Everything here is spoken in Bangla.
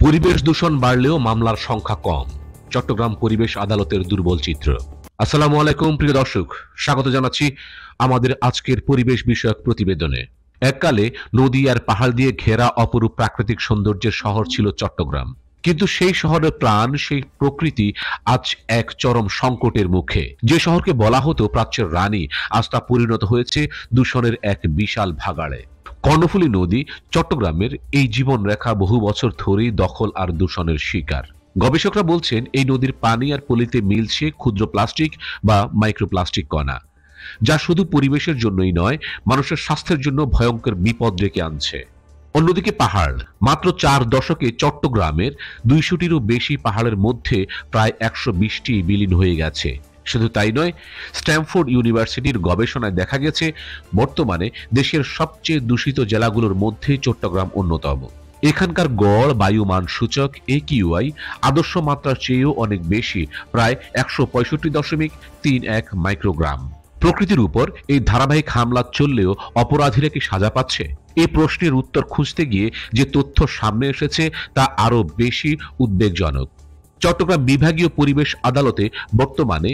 পরিবেশ দূষণ বাড়লেও মামলার সংখ্যা কম। চট্টগ্রাম পরিবেশ আদালতের দুর্বল চিত্র। আসসালামু আলাইকুম প্রিয় দর্শক, স্বাগত জানাচ্ছি আমাদের আজকের পরিবেশ বিষয়ক প্রতিবেদনে। এককালে নদী আর পাহাড় দিয়ে ঘেরা অপরূপ প্রাকৃতিক সৌন্দর্যের শহর ছিল চট্টগ্রাম। কিন্তু সেই শহরের প্রাণ, সেই প্রকৃতি আজ এক চরম সংকটের মুখে। যে শহরকে বলা হতো প্রাচ্যের রানী, আজ তা পরিণত হয়েছে দূষণের এক বিশাল ভাগাড়ে। কর্ণফুলী নদী চট্টগ্রামের এই জীবনরেখা বহু বছর ধরেই দখল আর দূষণের শিকার। গবেষকরা বলছেন এই নদীর পানি আর পলিতে মিলছে ক্ষুদ্র প্লাস্টিক বা মাইক্রোপ্লাস্টিক কণা, যা শুধু পরিবেশের জন্যই নয়, মানুষের স্বাস্থ্যের জন্য ভয়ঙ্কর বিপদ ডেকে আনছে। অন্যদিকে পাহাড়, মাত্র 4 দশকে চট্টগ্রামের 200টিরও বেশি পাহাড়ের মধ্যে প্রায় 120টি বিলীন হয়ে গেছে। শুধু তাই নয়, স্ট্যামফোর্ড ইউনিভার্সিটির গবেষণায় দেখা গেছে বর্তমানে দেশের সবচেয়ে দূষিত জেলাগুলোর মধ্যে চট্টগ্রাম অন্যতম। এখানকার গড় বায়ু মান সূচক AQI আদর্শ মাত্রার চেয়েও অনেক বেশি, প্রায় 165.31 মাইক্রোগ্রাম। প্রকৃতির উপর এই ধারাবাহিক হামলা চললেও অপরাধীরা কি সাজা পাচ্ছে? এই প্রশ্নের উত্তর খুঁজতে গিয়ে যে তথ্য সামনে এসেছে তা আরো বেশি উদ্বেগজনক। চট্টগ্রাম বিভাগীয় পরিবেশ আদালতে বর্তমানে